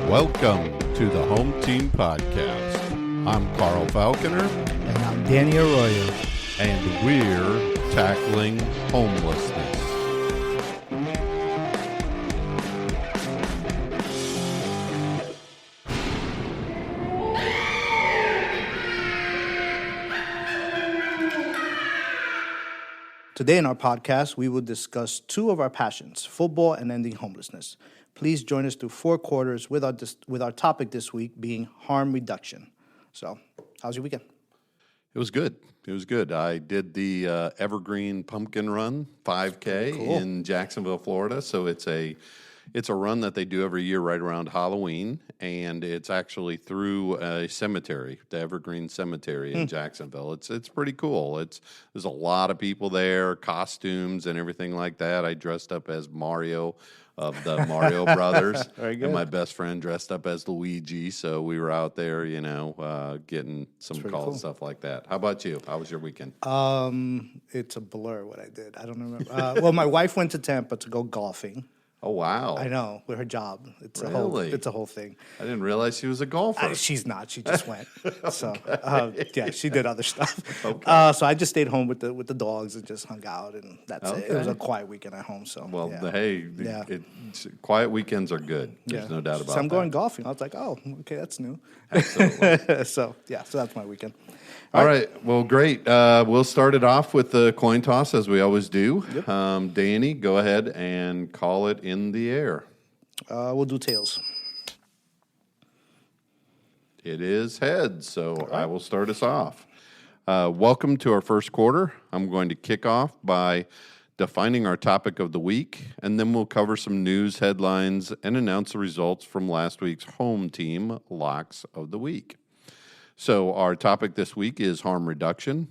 Welcome to the Home Team Podcast. I'm Carl Falconer. And I'm Danny Arroyo. And we're tackling homelessness. Today in our podcast, we will discuss two of our passions, football and ending homelessness. Please join us through 4 quarters with our topic this week being harm reduction. So, how's your weekend? It was good. I did the Evergreen Pumpkin Run 5K in Jacksonville, Florida. So it's a run that they do every year right around Halloween, and it's actually through a cemetery, the Evergreen Cemetery in Jacksonville. It's pretty cool. There's a lot of people there, costumes and everything like that. I dressed up as Mario of the Mario Brothers, and my best friend dressed up as Luigi. So we were out there, getting some calls and stuff like that. How about you? How was your weekend? It's a blur what I did. I don't remember. Well, my wife went to Tampa to go golfing. Oh, wow. I know, with her job. It's Really? a whole thing. I didn't realize she was a golfer. She's not. She just went. So, she did other stuff. Okay. So I just stayed home with the dogs and just hung out, and that's it. It was a quiet weekend at home. So, quiet weekends are good. There's no doubt about that. So I'm going golfing. I was like, oh, okay, that's new. Absolutely. So that's my weekend. All right. Well, great. We'll start it off with the coin toss as we always do. Yep. Danny, go ahead and call it in the air. We'll do tails. It is heads, so right. I will start us off. Welcome to our first quarter. I'm going to kick off by defining our topic of the week, and then we'll cover some news headlines and announce the results from last week's home team locks of the week. So our topic this week is harm reduction.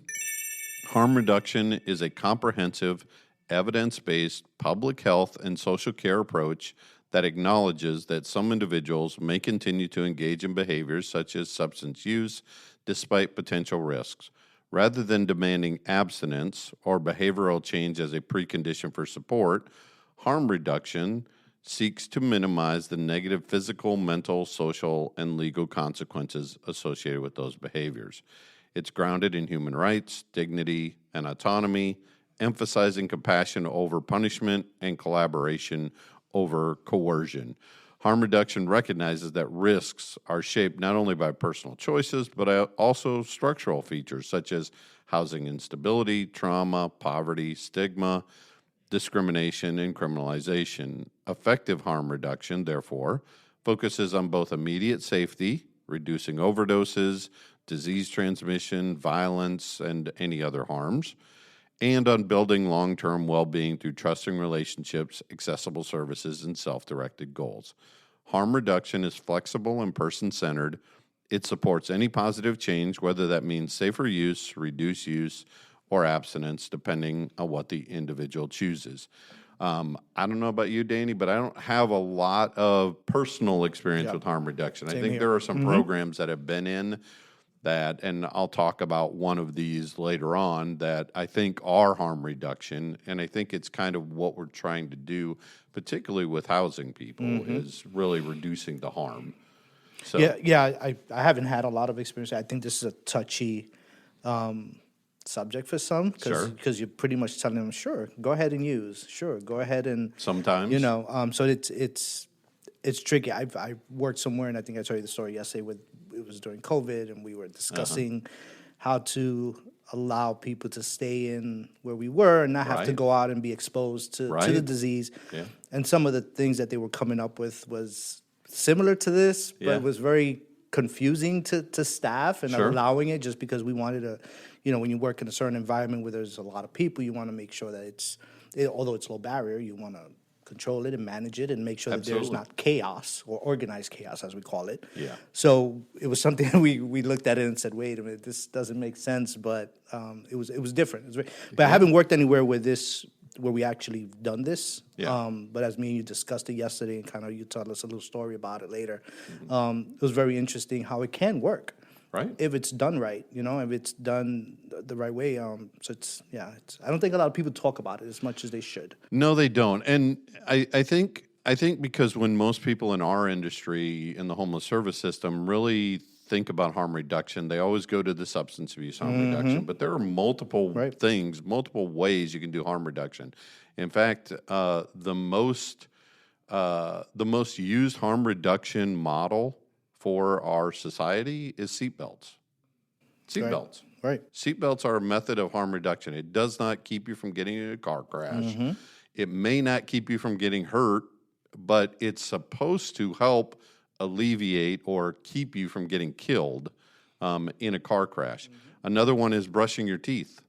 Harm reduction is a comprehensive, evidence-based public health and social care approach that acknowledges that some individuals may continue to engage in behaviors such as substance use despite potential risks. Rather than demanding abstinence or behavioral change as a precondition for support, harm reduction seeks to minimize the negative physical, mental, social, and legal consequences associated with those behaviors. It's grounded in human rights, dignity, and autonomy, emphasizing compassion over punishment and collaboration over coercion. Harm reduction recognizes that risks are shaped not only by personal choices, but also structural features such as housing instability, trauma, poverty, stigma, discrimination, and criminalization. Effective harm reduction, therefore, focuses on both immediate safety, reducing overdoses, disease transmission, violence, and any other harms, and on building long-term well-being through trusting relationships, accessible services, and self-directed goals. Harm reduction is flexible and person-centered. It supports any positive change, whether that means safer use, reduced use, or abstinence, depending on what the individual chooses. I don't know about you, Danny, but I don't have a lot of personal experience with harm reduction. Same I think here. there are some programs that have been in that, and I'll talk about one of these later on, that I think are harm reduction, and I think it's kind of what we're trying to do, particularly with housing people, is really reducing the harm. So, I haven't had a lot of experience. I think this is a touchy subject for some, because you're pretty much telling them, sure, go ahead and use, sure, go ahead and sometimes, so it's tricky. I worked somewhere, and I think I told you the story yesterday. It was during COVID, and we were discussing how to allow people to stay in where we were and not have to go out and be exposed to the disease. Yeah. And some of the things that they were coming up with was similar to this, but it was very confusing to staff and allowing it, just because we wanted to, when you work in a certain environment where there's a lot of people, you want to make sure that although it's low barrier, you want to control it and manage it and make sure that there's not chaos or organized chaos, as we call it. Yeah. So it was something we looked at it and said, wait a minute, this doesn't make sense, but it was different. But I haven't worked anywhere where we actually done this. Yeah. But as me and you discussed it yesterday, and kind of you told us a little story about it later, it was very interesting how it can work. Right. If it's done right, if it's done the right way. So I don't think a lot of people talk about it as much as they should. No, they don't. And I think I think because when most people in our industry, in the homeless service system, really think about harm reduction, they always go to the substance abuse harm reduction. But there are multiple things, multiple ways you can do harm reduction. In fact, the most used harm reduction model for our society is seatbelts. Seatbelts. Right. Seatbelts are a method of harm reduction. It does not keep you from getting in a car crash. It may not keep you from getting hurt, but it's supposed to help alleviate or keep you from getting killed in a car crash. Another one is brushing your teeth.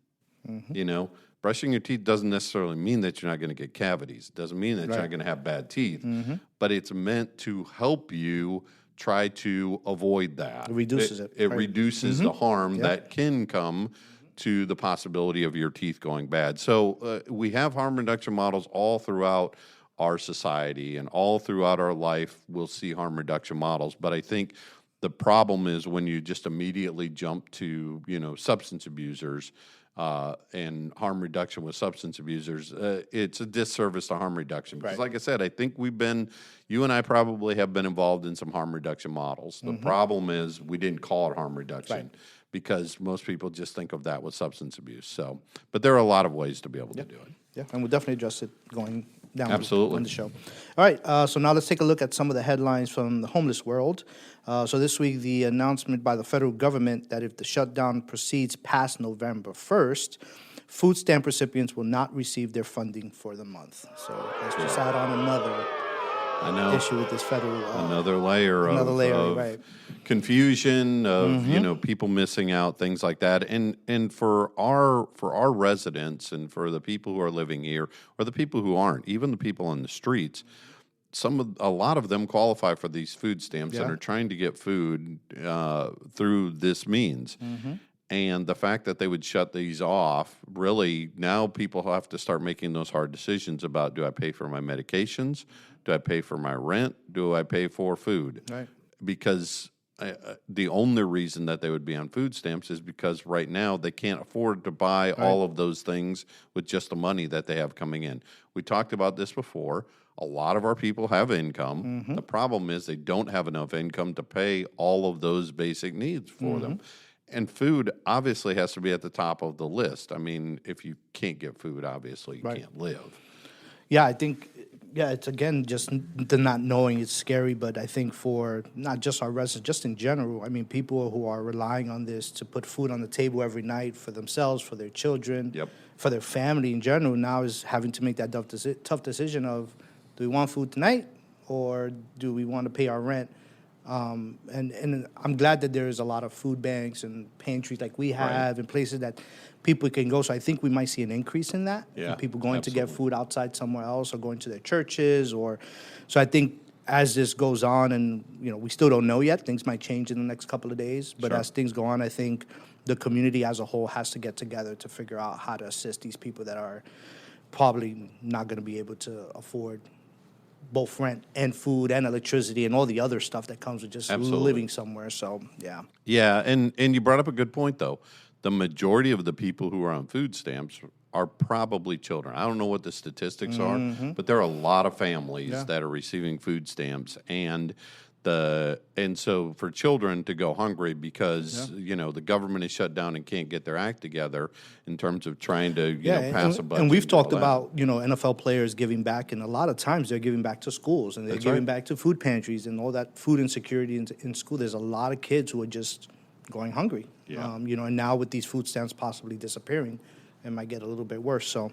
You know, brushing your teeth doesn't necessarily mean that you're not going to get cavities. It doesn't mean that you're not going to have bad teeth, but it's meant to help you try to avoid that. It reduces it. It reduces the harm that can come to the possibility of your teeth going bad. So we have harm reduction models all throughout our society, and all throughout our life we'll see harm reduction models. But I think the problem is when you just immediately jump to, you know, substance abusers and harm reduction with substance abusers, it's a disservice to harm reduction. Because like I said, I think you and I probably have been involved in some harm reduction models. The problem is we didn't call it harm reduction because most people just think of that with substance abuse. So, but there are a lot of ways to be able to do it. Yeah, and we'll definitely address it going down Absolutely. on the show. All right, so now let's take a look at some of the headlines from the homeless world. So this week, the announcement by the federal government that if the shutdown proceeds past November 1st, food stamp recipients will not receive their funding for the month. So let's just add on another issue with this federal another layer of confusion of you know, people missing out, things like that. And for our residents and for the people who are living here or the people who aren't, even the people on the streets, a lot of them qualify for these food stamps and are trying to get food through this means. And the fact that they would shut these off, really, now people have to start making those hard decisions about, do I pay for my medications? Do I pay for my rent? Do I pay for food? Right. Because the only reason that they would be on food stamps is because right now they can't afford to buy all of those things with just the money that they have coming in. We talked about this before. A lot of our people have income. The problem is they don't have enough income to pay all of those basic needs for them. And food obviously has to be at the top of the list. I mean, if you can't get food, obviously you can't live. Yeah, I think, it's again just the not knowing. It's scary, but I think for not just our residents, just in general, I mean, people who are relying on this to put food on the table every night for themselves, for their children, for their family in general, now is having to make that tough decision of, do we want food tonight or do we want to pay our rent? And I'm glad that there's a lot of food banks and pantries like we have and places that people can go. So I think we might see an increase in that. Yeah, people going to get food outside somewhere else or going to their churches so I think as this goes on, and you know, we still don't know yet, things might change in the next couple of days, but as things go on, I think the community as a whole has to get together to figure out how to assist these people that are probably not going to be able to afford both rent and food and electricity and all the other stuff that comes with just living somewhere. So, yeah. Yeah, and you brought up a good point, though. The majority of the people who are on food stamps are probably children. I don't know what the statistics are, but there are a lot of families that are receiving food stamps. And so for children to go hungry because you know, the government is shut down and can't get their act together in terms of trying to pass a budget. And we've talked about, you know, NFL players giving back, and a lot of times they're giving back to schools and they're giving back to food pantries and all that food insecurity in school. There's a lot of kids who are just going hungry. You know, and now with these food stamps possibly disappearing, it might get a little bit worse. So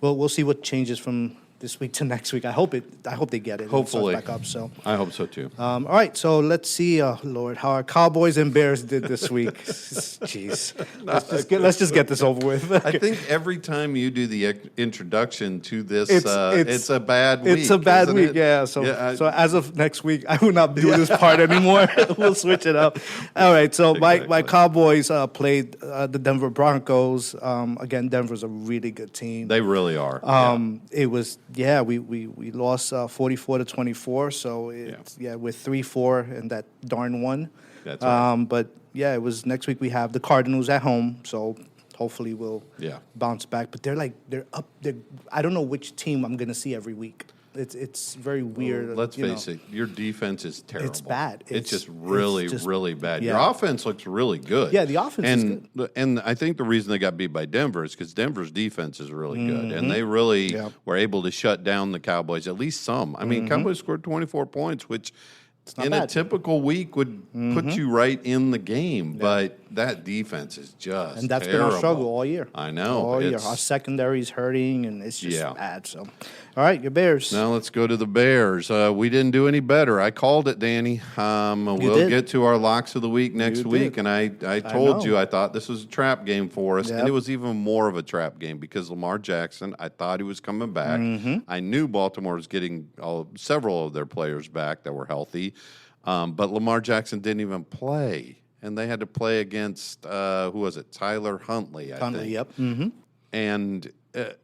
we'll see what changes from this week to next week. I hope they get it. Hopefully. Back up, so. I hope so too. All right, so let's see, Lord, how our Cowboys and Bears did this week. Jeez. Let's just get this over with. I think every time you do the introduction to this, it's a bad week. It's a bad week, yeah. So as of next week, I will not do this part anymore. We'll switch it up. All right, so my Cowboys played the Denver Broncos. Again, Denver's a really good team. They really are. It was... Yeah, we lost 44-24, so it's, with 3-4 and that darn one. That's right. But it was next week we have the Cardinals at home, so hopefully we'll bounce back. But they're up. I don't know which team I'm going to see every week. It's very weird. Let's face it, your defense is terrible. It's bad. It's just really, really bad. Yeah. Your offense looks really good. Yeah, the offense is good. And I think the reason they got beat by Denver is because Denver's defense is really good. And they really were able to shut down the Cowboys, at least some. I mean, Cowboys scored 24 points, which in bad. a typical week would put you right in the game. But that defense is just And that's terrible. been our struggle all year. I know. All year. Our secondary's hurting, and it's just bad. So, all right, your Bears. Now let's go to the Bears. We didn't do any better. I called it, Danny. We'll did. get to our locks of the week next week, and I told you I thought this was a trap game for us, and it was even more of a trap game because Lamar Jackson, I thought he was coming back. I knew Baltimore was getting several of their players back that were healthy, but Lamar Jackson didn't even play. And they had to play against, who was it? Tyler Huntley, I think. Yep. And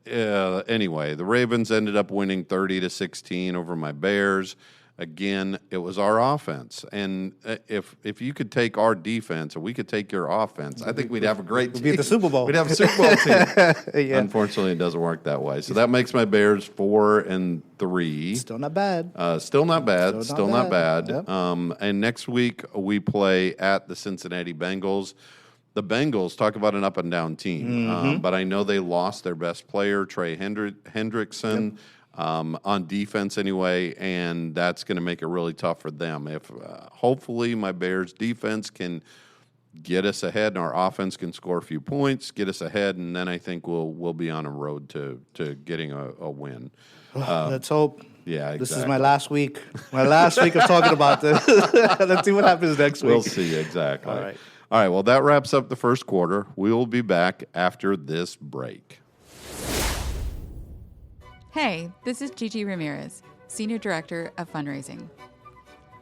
anyway, the Ravens ended up winning 30-16 over my Bears. Again, it was our offense. And if you could take our defense or we could take your offense, I think we'd have a great team. We'd be at the Super Bowl. We'd have a Super Bowl team. Yeah. Unfortunately, it doesn't work that way. So that makes my Bears 4-3. Still not bad. Still not bad. Still not bad. Yep. And next week we play at the Cincinnati Bengals. The Bengals, talk about an up-and-down team. But I know they lost their best player, Trey Hendrickson, on defense anyway, and that's going to make it really tough for them. If hopefully my Bears defense can get us ahead and our offense can score a few points, get us ahead, and then I think we'll be on a road to getting a win. Let's hope. Yeah, exactly. This is my last week. My last week of talking about this. Let's see what happens next week. We'll see, exactly. All right. All right, well, that wraps up the first quarter. We will be back after this break. Hey, this is Gigi Ramirez, Senior Director of Fundraising.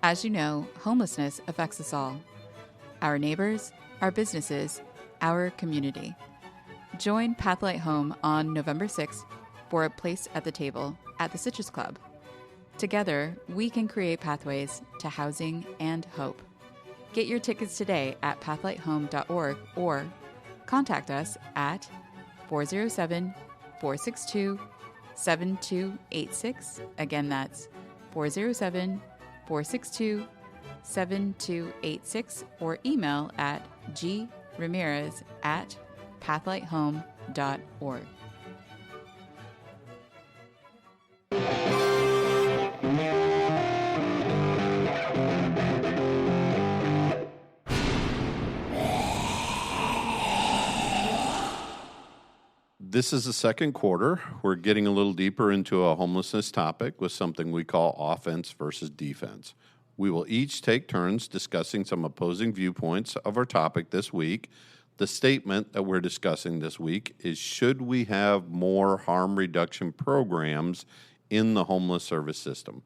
As you know, homelessness affects us all. Our neighbors, our businesses, our community. Join Pathlight Home on November 6th for a place at the table at the Citrus Club. Together, we can create pathways to housing and hope. Get your tickets today at pathlighthome.org or contact us at 407-462-7286. Again, that's 407-462-7286 or email at gramirez@pathlighthome.org. This is the second quarter. We're getting a little deeper into a homelessness topic with something we call offense versus defense. We will each take turns discussing some opposing viewpoints of our topic this week. The statement that we're discussing this week is, should we have more harm reduction programs in the homeless service system?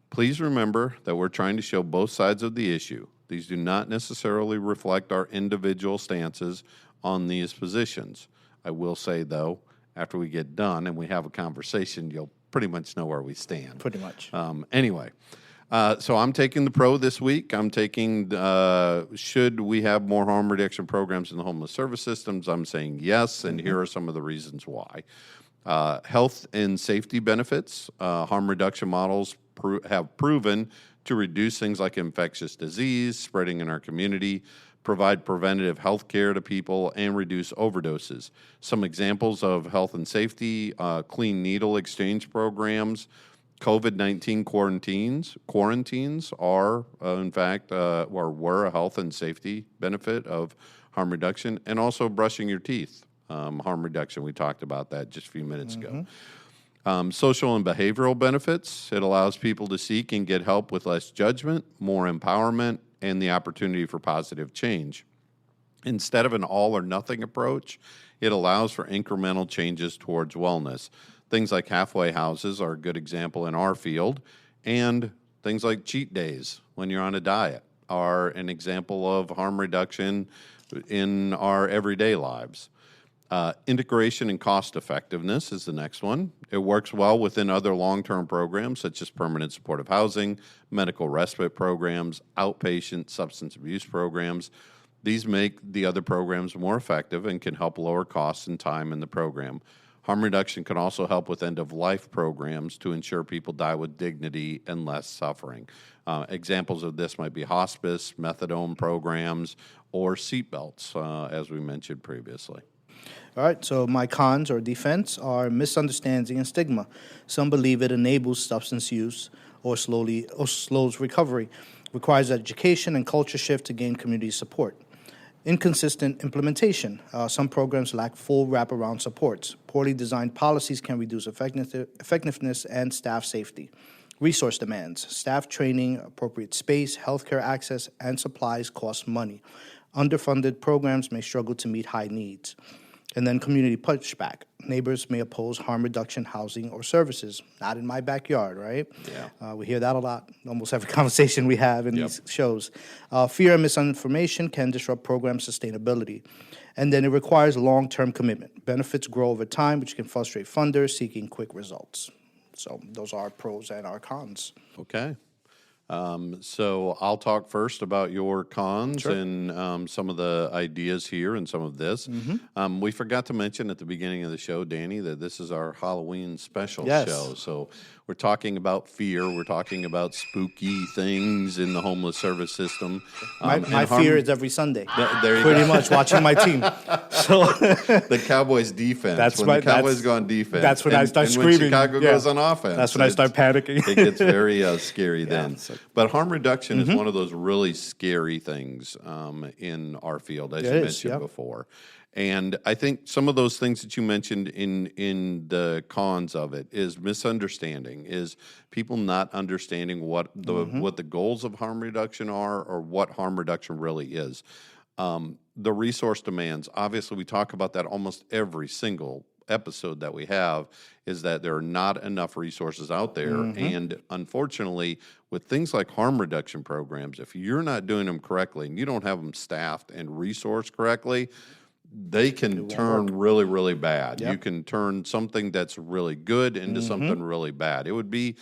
Please remember that we're trying to show both sides of the issue. These do not necessarily reflect our individual stances on these positions. I will say, though, after we get done and we have a conversation, you'll pretty much know where we stand. Pretty much. Anyway, so I'm taking the pro this week. I'm taking, should we have more harm reduction programs in the homeless service systems? I'm saying yes, and here are some of the reasons why. Health and safety benefits. Harm reduction models have proven to reduce things like infectious disease spreading in our community, provide preventative health care to people, and reduce overdoses. Some examples of health and safety, clean needle exchange programs, COVID-19 quarantines are, in fact, or were a health and safety benefit of harm reduction, and also brushing your teeth, harm reduction. We talked about that just a few minutes ago. Social and behavioral benefits. It allows people to seek and get help with less judgment, more empowerment, and the opportunity for positive change. Instead of an all or nothing approach, it allows for incremental changes towards wellness. Things like halfway houses are a good example in our field, and things like cheat days when you're on a diet are an example of harm reduction in our everyday lives. Integration and cost effectiveness is the next one. It works well within other long-term programs such as permanent supportive housing, medical respite programs, outpatient substance abuse programs. These make the other programs more effective and can help lower costs and time in the program. Harm reduction can also help with end-of-life programs to ensure people die with dignity and less suffering. Examples of this might be hospice, methadone programs, or seatbelts, as we mentioned previously. All right, so my cons or defense are misunderstanding and stigma. Some believe it enables substance use or slows recovery, requires education and culture shift to gain community support. Inconsistent implementation. Some programs lack full wraparound supports. Poorly designed policies can reduce effectiveness and staff safety. Resource demands. Staff training, appropriate space, healthcare access, and supplies cost money. Underfunded programs may struggle to meet high needs. And then community pushback. Neighbors may oppose harm reduction housing or services. Not in my backyard, right? Yeah. We hear that a lot, almost every conversation we have in these shows. Fear and misinformation can disrupt program sustainability. And then it requires long-term commitment. Benefits grow over time, which can frustrate funders seeking quick results. So those are our pros and our cons. Okay. So I'll talk first about your cons and some of the ideas here and some of this. We forgot to mention at the beginning of the show, Danny, that this is our Halloween special show. So we're talking about fear. We're talking about spooky things in the homeless service system. My fear is every Sunday. There you Pretty go. much watching my team. So the Cowboys defense. When the Cowboys go on defense. That's when I start screaming. When Chicago goes on offense. That's when I start panicking. It gets very scary then. But harm reduction is one of those really scary things in our field, as you mentioned before. And I think some of those things that you mentioned in the cons of it is misunderstanding, is people not understanding what the goals of harm reduction are or what harm reduction really is. The resource demands, obviously we talk about that almost every single episode that we have, is that there are not enough resources out there. And unfortunately, with things like harm reduction programs, if you're not doing them correctly and you don't have them staffed and resourced correctly, they can turn really, really bad. You can turn something that's really good into something really bad. It would be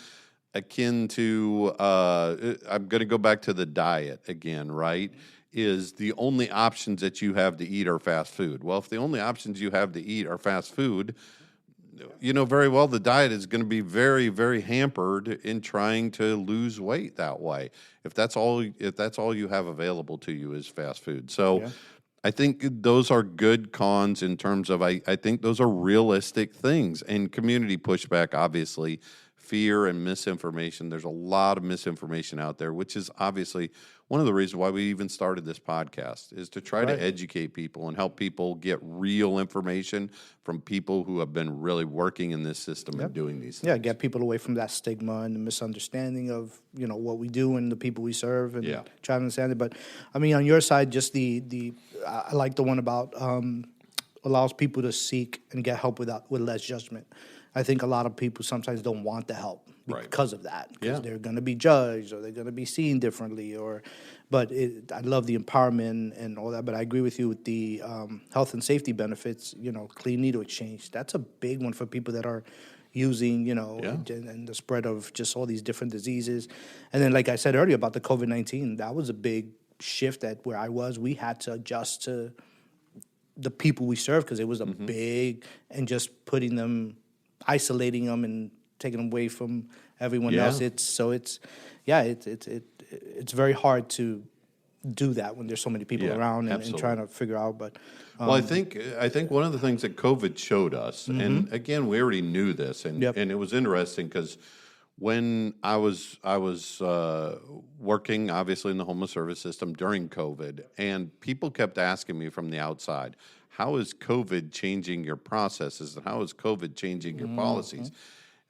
akin to, I'm going to go back to the diet again, right? Is the only options that you have to eat are fast food. Well, if the only options you have to eat are fast food, you know very well the diet is going to be very, very hampered in trying to lose weight that way. If that's all you have available to you is fast food. So I think those are good cons in terms of, I think those are realistic things. And community pushback, obviously, fear and misinformation. There's a lot of misinformation out there, which is obviously one of the reasons why we even started this podcast, is to try to educate people and help people get real information from people who have been really working in this system and doing these things. Yeah, get people away from that stigma and the misunderstanding of, you know, what we do and the people we serve, and try to understand it. But I mean, on your side, just the I like the one about allows people to seek and get help with less judgment. I think a lot of people sometimes don't want the help because of that, because they're going to be judged or they're going to be seen differently. But I love the empowerment and all that. But I agree with you with the health and safety benefits. You know, clean needle exchange. That's a big one for people that are using, you know, and the spread of just all these different diseases. And then, like I said earlier about the COVID-19, that was a big shift at where I was. We had to adjust to the people we serve because it was a big, and just isolating them and taking them away from everyone else. It's very hard to do that when there's so many people around and trying to figure out. But well, I think one of the things that COVID showed us, and again, we already knew this, and it was interesting because when I was working, obviously, in the homeless service system during COVID, and people kept asking me from the outside, how is COVID changing your processes, and how is COVID changing your policies?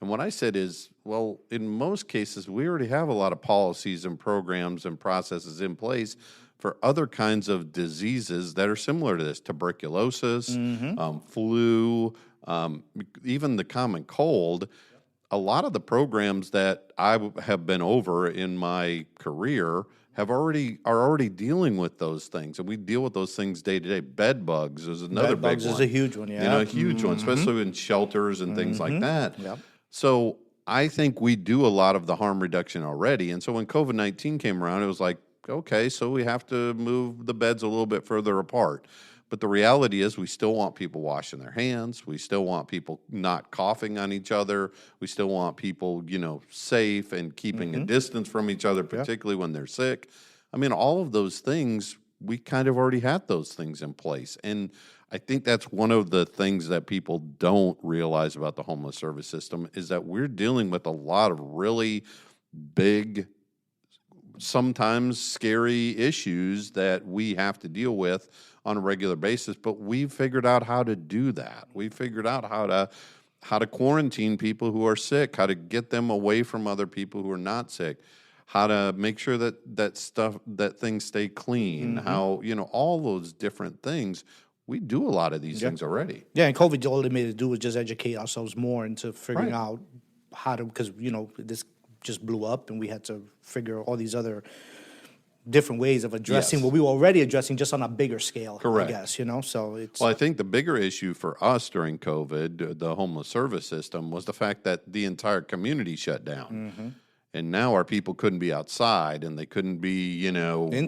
And what I said is, well, in most cases, we already have a lot of policies and programs and processes in place for other kinds of diseases that are similar to this: tuberculosis, flu, even the common cold. A lot of the programs that I have been over in my career are already dealing with those things, and we deal with those things day to day. Bed bugs is another big one. Bed bugs is a huge one, you know, a huge one, especially in shelters and things like that. Yep. So I think we do a lot of the harm reduction already, and so when COVID-19 came around, it was like, okay, so we have to move the beds a little bit further apart. But the reality is we still want people washing their hands. We still want people not coughing on each other. We still want people, safe and keeping a distance from each other, particularly when they're sick. I mean, all of those things, we kind of already had those things in place. And I think that's one of the things that people don't realize about the homeless service system is that we're dealing with a lot of really big, sometimes scary issues that we have to deal with on a regular basis, but we've figured out how to do that. We've figured out how to quarantine people who are sick, how to get them away from other people who are not sick, how to make sure that things stay clean, how, all those different things. We do a lot of these things already. Yeah, and COVID, all they made to do was just educate ourselves more into figuring out how to, because, this just blew up and we had to figure all these other different ways of addressing what we were already addressing just on a bigger scale, Correct. I guess, so it's... Well, I think the bigger issue for us during COVID, the homeless service system, was the fact that the entire community shut down. And now our people couldn't be outside and they couldn't be,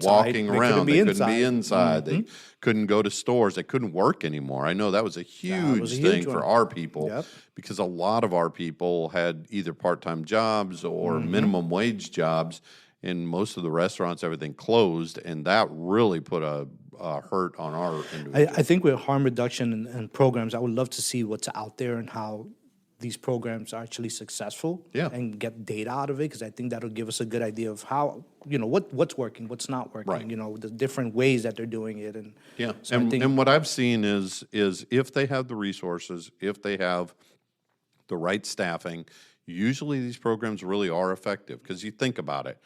walking around. They couldn't be inside. They couldn't go to stores. They couldn't work anymore. I know that was a huge thing for our people because a lot of our people had either part-time jobs or minimum wage jobs. And most of the restaurants, everything closed. And that really put a hurt on our individuals. I think with harm reduction and programs, I would love to see what's out there and how these programs are actually successful and get data out of it, because I think that'll give us a good idea of how, what's working, what's not working, the different ways that they're doing it. And so and what I've seen is if they have the resources, if they have the right staffing, usually these programs really are effective, because you think about it,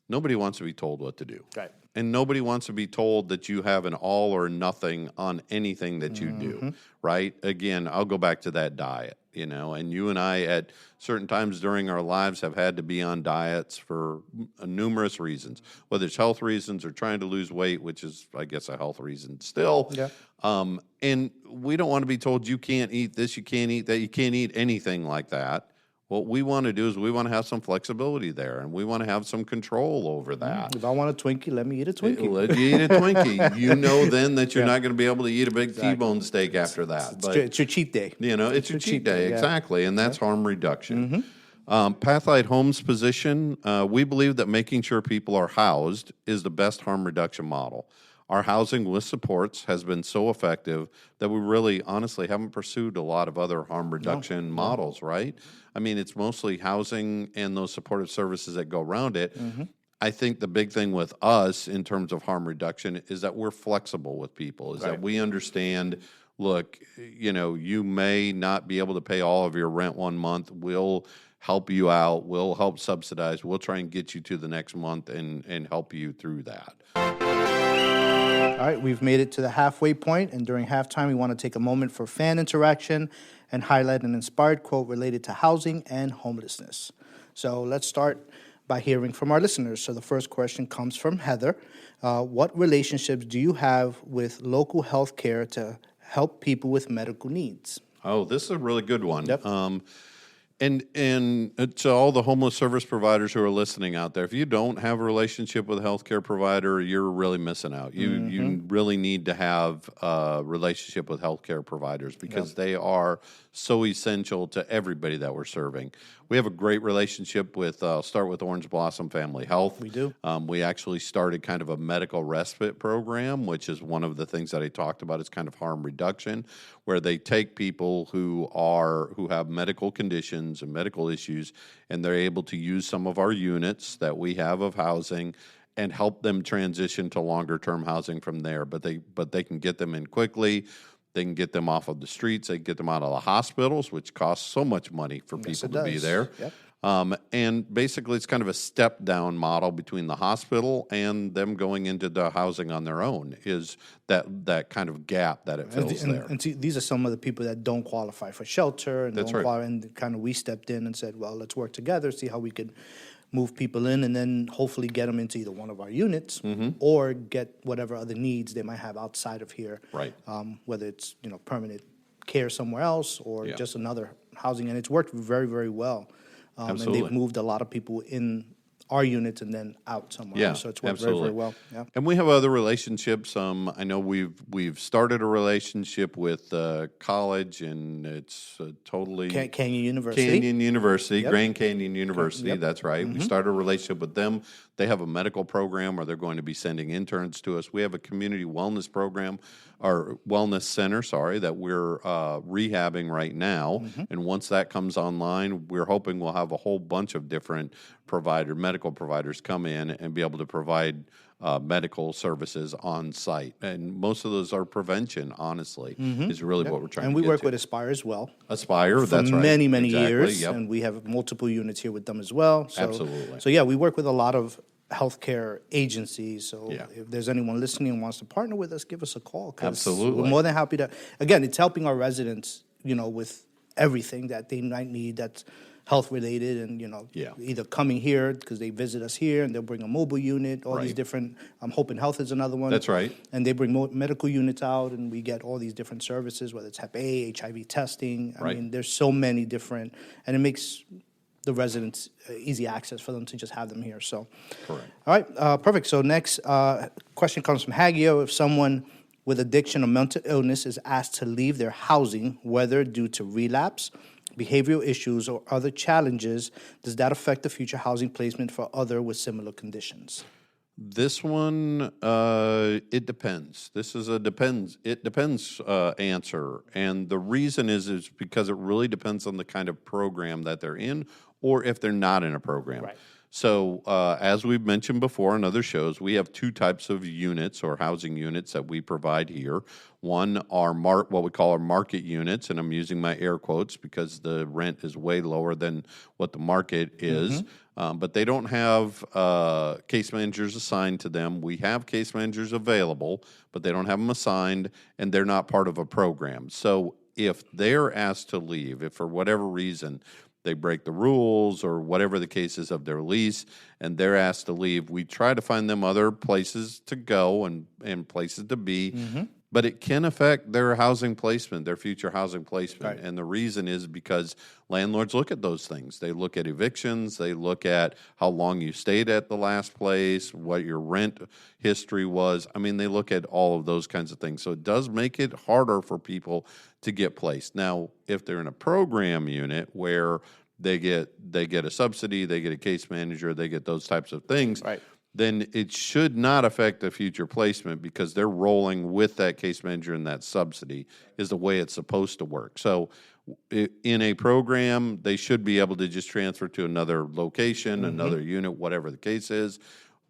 nobody wants to be told what to do. Right. And nobody wants to be told that you have an all or nothing on anything that you do, right? Again, I'll go back to that diet, and you and I at certain times during our lives have had to be on diets for numerous reasons, whether it's health reasons or trying to lose weight, which is, I guess, a health reason still. Yeah. And we don't want to be told you can't eat this, you can't eat that, you can't eat anything like that. What we want to do is we want to have some flexibility there, and we want to have some control over that. If I want a Twinkie, let me eat a Twinkie. Let you eat a Twinkie. You know then that you're not going to be able to eat a big T-bone steak after that. It's your cheat day. It's your cheat day, exactly, and that's harm reduction. Pathlight Homes' position, we believe that making sure people are housed is the best harm reduction model. Our housing with supports has been so effective that we really, honestly, haven't pursued a lot of other harm reduction models, right? I mean, it's mostly housing and those supportive services that go around it. I think the big thing with us in terms of harm reduction is that we're flexible with people, is that we understand, look, you may not be able to pay all of your rent one month. We'll help you out. We'll help subsidize. We'll try and get you to the next month and help you through that. All right, we've made it to the halfway point, and during halftime, we want to take a moment for fan interaction and highlight an inspired quote related to housing and homelessness. So let's start by hearing from our listeners. So the first question comes from Heather. What relationships do you have with local health care to help people with medical needs? Oh, this is a really good one. Yep. And to all the homeless service providers who are listening out there, if you don't have a relationship with a healthcare provider, you're really missing out. You really need to have a relationship with healthcare providers because they are so essential to everybody that we're serving. We have a great relationship with, start with Orange Blossom Family Health. We do. We actually started kind of a medical respite program, which is one of the things that I talked about is kind of harm reduction, where they take people who have medical conditions and medical issues, and they're able to use some of our units that we have of housing and help them transition to longer term housing from there. But they can get them in quickly. They can get them off of the streets. They can get them out of the hospitals, which costs so much money for people to be there. Yep. And basically, it's kind of a step-down model between the hospital and them going into the housing on their own, is that kind of gap that it fills there. And see, these are some of the people that don't qualify for shelter. And That's don't right. qualify, and kind of we stepped in and said, well, let's work together, see how we could move people in, and then hopefully get them into either one of our units or get whatever other needs they might have outside of here. Right. Whether it's permanent care somewhere else or just another housing, and it's worked very, very well. And Absolutely. they've moved a lot of people in our units and then out somewhere Yeah, else. So it's worked absolutely. very, very well. Yeah. And we have other relationships. I know we've started a relationship with college, and it's totally Canyon University. Canyon University, Yep. Grand Canyon University. Yep. That's right. We started a relationship with them. They have a medical program where they're going to be sending interns to us. We have a community wellness program, or wellness center, sorry, that we're rehabbing right now. And once that comes online, we're hoping we'll have a whole bunch of different medical providers come in and be able to provide medical services on site. And most of those are prevention, honestly, is really what we're trying And to we get work to. with Aspire as well. Aspire, For that's right. many, many Exactly, years. yep. And we have multiple units here with them as well. So, Absolutely. So, yeah, we work with a lot of healthcare agencies. So Yeah. if there's anyone listening and wants to partner with us, give us a call. 'Cause Absolutely. we're more than happy to. Again, it's helping our residents, with everything that they might need that's health related, and Yeah. either coming here because they visit us here and they'll bring a mobile unit, all these Right. different. Hope and Health is another one. That's right. And they bring medical units out, and we get all these different services, whether it's Hep A, HIV testing. I Right. mean, there's so many different, and it makes the residents easy access for them to just have them here. So, Correct. all right, perfect. So next question comes from Hagio. If someone with addiction or mental illness is asked to leave their housing, whether due to relapse, behavioral issues, or other challenges, does that affect the future housing placement for other with similar conditions? This one, it depends. This is a it depends answer. And the reason is because it really depends on the kind of program that they're in, or if they're not in a program. Right. So, as we've mentioned before in other shows, we have two types of units or housing units that we provide here. One are what we call our market units, and I'm using my air quotes because the rent is way lower than what the market is. But they don't have case managers assigned to them. We have case managers available, but they don't have them assigned, and they're not part of a program. So if they're asked to leave, if for whatever reason they break the rules or whatever the case is of their lease, and they're asked to leave, we try to find them other places to go and places to be. But it can affect their housing placement, their future housing placement. Right. And the reason is because landlords look at those things. They look at evictions, they look at how long you stayed at the last place, what your rent history was. I mean, they look at all of those kinds of things. So it does make it harder for people to get placed. Now, if they're in a program unit where they get a subsidy, they get a case manager, they get those types of things, Right. then it should not affect the future placement because they're rolling with that case manager and that subsidy is the way it's supposed to work. So in a program, they should be able to just transfer to another location, another unit, whatever the case is.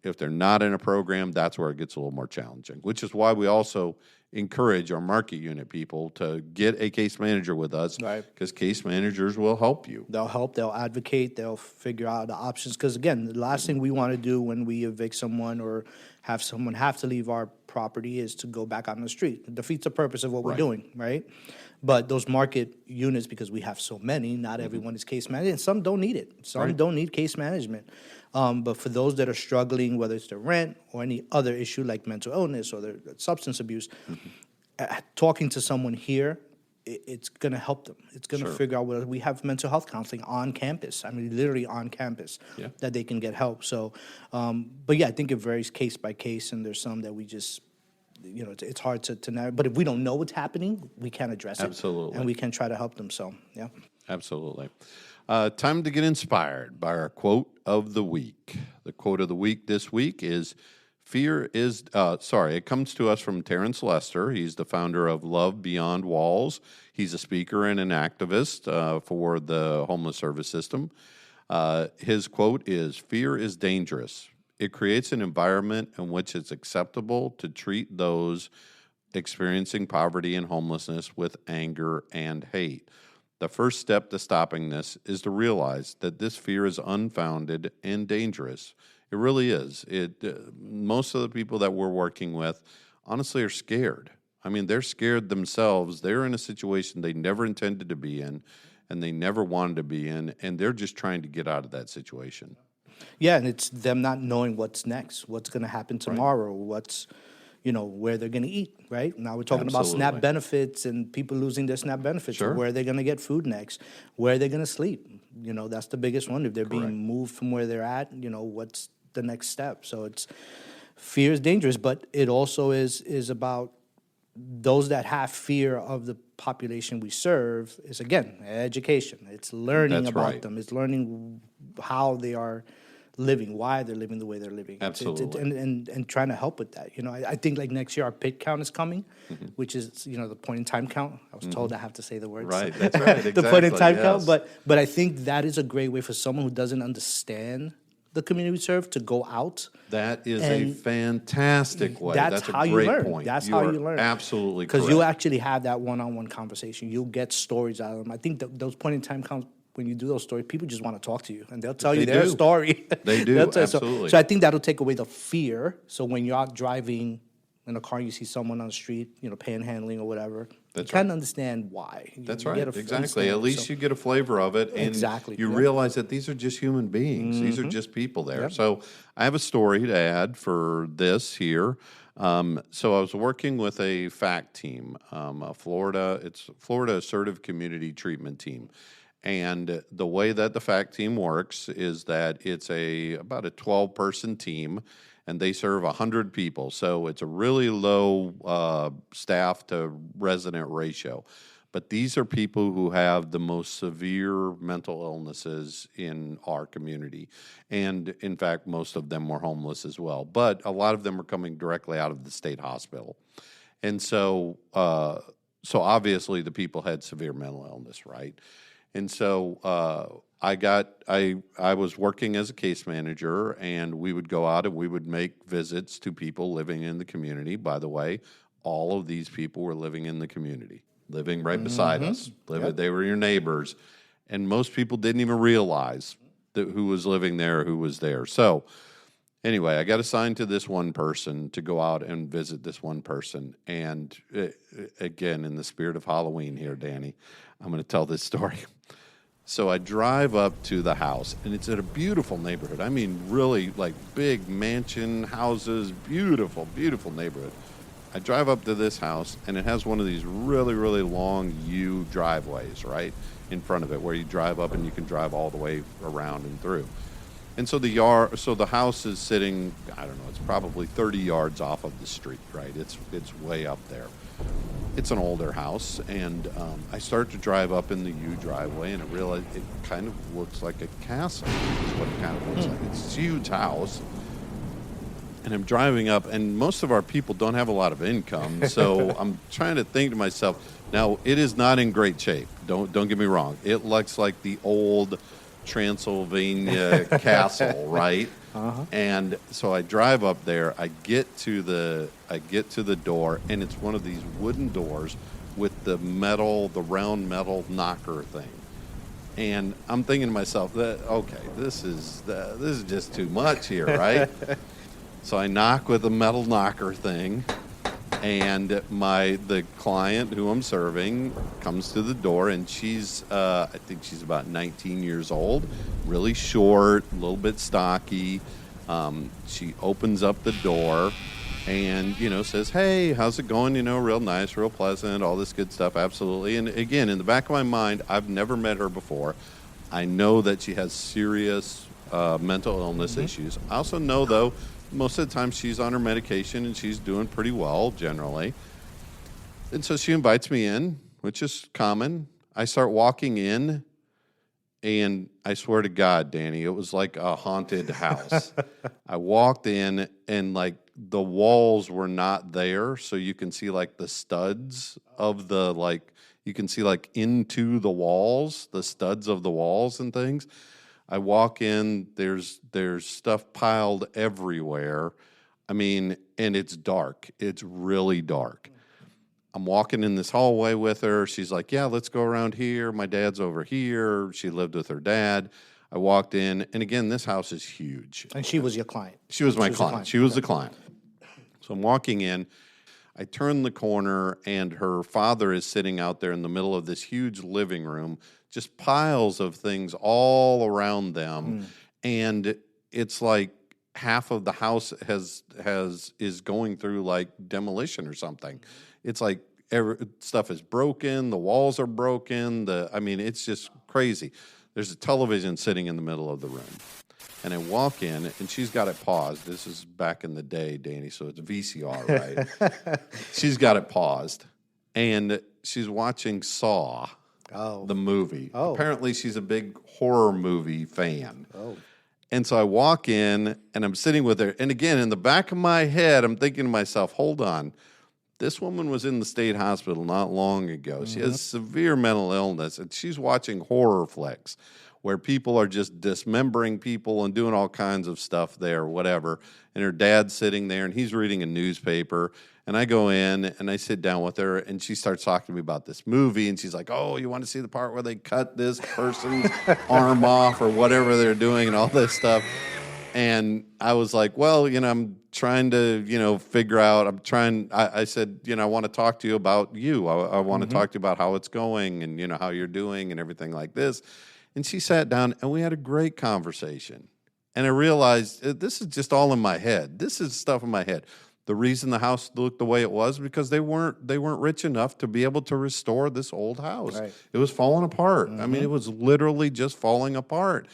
If they're not in a program, that's where it gets a little more challenging, which is why we also encourage our market unit people to get a case manager with us, Right. because case managers will help you. They'll help, they'll advocate, they'll figure out the options. Because again, the last thing we want to do when we evict someone or have someone have to leave our property is to go back out on the street. It defeats the purpose of what we're Right. doing, right? But those market units, because we have so many, not everyone is case managed, and some don't need it. Some Right. don't need case management. But for those that are struggling, whether it's their rent or any other issue like mental illness or their substance abuse, talking to someone here, it's going to help them. It's going to Sure. figure out whether we have mental health counseling on campus. I mean, literally on campus, Yeah. that they can get help. So, but yeah, I think it varies case by case, and there's some that we just, it's hard to know. But if we don't know what's happening, we can address it. Absolutely. And we can try to help them. So, yeah. Absolutely. Time to get inspired by our quote of the week. The quote of the week this week is, it comes to us from Terrence Lester. He's the founder of Love Beyond Walls. He's a speaker and an activist for the homeless service system. His quote is, "Fear is dangerous. It creates an environment in which it's acceptable to treat those experiencing poverty and homelessness with anger and hate. The first step to stopping this is to realize that this fear is unfounded and dangerous." It really is. Most of the people that we're working with, honestly, are scared. I mean, they're scared themselves. They're in a situation they never intended to be in, and they never wanted to be in, and they're just trying to get out of that situation. Yeah, and it's them not knowing what's next, what's going to happen tomorrow, what's, where they're going to eat, right? Now we're talking about Absolutely. SNAP benefits and people losing their SNAP benefits. Sure. Where are they going to get food next? Where are they going to sleep? That's the biggest one. If they're being moved from where they're at, what's the next step? So fear is dangerous, but it also is about those that have fear of the population we serve is, again, education. It's learning That's about right. them. It's learning how they are living, why they're living the way they're living. Absolutely. And trying to help with that. I think like next year our pit count is coming, which is, the point in time count. I was told I have to say the words. Right, that's right, The point in exactly, time yes. count. But I think that is a great way for someone who doesn't understand the community we serve to go out. That is a fantastic way. That's a how you great learn. point. That's how you learn. Absolutely correct. Because you'll actually have that one-on-one conversation. You'll get stories out of them. I think those point in time counts, when you do those stories, people just want to talk to you, and they'll tell you their do. story. They do, They'll tell you. absolutely. So I think that'll take away the fear. So when you're out driving in a car, you see someone on the street, panhandling or whatever, you kind of understand why. That's You right, get a exactly. understanding. At least So- you get a flavor of it, and Exactly, you yeah. realize that these are just human beings. These are just people there. Yep. So I have a story to add for this here. So I was working with a FACT team, Florida Assertive Community Treatment Team. And the way that the FACT team works is that it's about a 12-person team, and they serve 100 people. So it's a really low staff to resident ratio. But these are people who have the most severe mental illnesses in our community. And in fact, most of them were homeless as well. But a lot of them are coming directly out of the state hospital. And so obviously the people had severe mental illness, right? And so I was working as a case manager, and we would go out and we would make visits to people living in the community. By the way, all of these people were living in the community, living right beside us. They were your neighbors, and most people didn't even realize who was living there, who was there. So anyway, I got assigned to this one person to go out and visit this one person. And again, in the spirit of Halloween here, Danny, I'm going to tell this story. So I drive up to the house, and it's in a beautiful neighborhood. I mean, really, like big mansion houses, beautiful, beautiful neighborhood. I drive up to this house, and it has one of these really, really long U driveways, right, in front of it, where you drive up and you can drive all the way around and through. And so the house is sitting, I don't know, it's probably 30 yards off of the street, right? It's way up there. It's an older house, and I start to drive up in the U driveway, and I realize it kind of looks like a castle, is what it kind of looks like. It's a huge house, and I'm driving up, and most of our people don't have a lot of income, so I'm trying to think to myself, now, it is not in great shape. Don't get me wrong. It looks like the old Transylvania castle, right? And so I drive up there. I get to the door, and it's one of these wooden doors with the round metal knocker thing. And I'm thinking to myself, okay, this is just too much here, right? So I knock with the metal knocker thing, and the client who I'm serving comes to the door, and she's, I think she's about 19 years old, really short, a little bit stocky. She opens up the door and, says, hey, how's it going? Real nice, real pleasant, all this good stuff, absolutely. And again, in the back of my mind, I've never met her before. I know that she has serious mental illness issues. I also know, though, most of the time she's on her medication and she's doing pretty well generally. And so she invites me in, which is common. I start walking in, and I swear to God, Danny, it was like a haunted house. I walked in, and like the walls were not there, so you can see like the studs of you can see like into the walls, the studs of the walls and things. I walk in, there's stuff piled everywhere. I mean, and it's dark. It's really dark. I'm walking in this hallway with her. She's like, yeah, let's go around here. My dad's over here. She lived with her dad. I walked in, and again, this house is huge. And she was your client. She was my client. She was the client. So I'm walking in. I turn the corner, and her father is sitting out there in the middle of this huge living room, just piles of things all around them. And it's like half of the house is going through like demolition or something. It's like stuff is broken, the walls are broken. It's just crazy. There's a television sitting in the middle of the room. And I walk in, and she's got it paused. This is back in the day, Danny, so it's VCR, right? She's got it paused, and she's watching Saw, the movie. Oh. Apparently, she's a big horror movie fan. Oh. And so I walk in, and I'm sitting with her. And again, in the back of my head, I'm thinking to myself, hold on. This woman was in the state hospital not long ago. Mm-hmm. She has severe mental illness, and she's watching horror flicks where people are just dismembering people and doing all kinds of stuff there, whatever. And her dad's sitting there, and he's reading a newspaper. And I go in, and I sit down with her, and she starts talking to me about this movie. And she's like, oh, you want to see the part where they cut this person's arm off or whatever they're doing and all this stuff? And I was like, well, I'm trying to, figure out, I said, I want to talk to you about you. I want to talk to you about how it's going and, how you're doing and everything like this. And she sat down, and we had a great conversation. And I realized this is just all in my head. This is stuff in my head. The reason the house looked the way it was because they weren't rich enough to be able to restore this old house. Right. It was falling apart. Mm-hmm. It was literally just falling apart.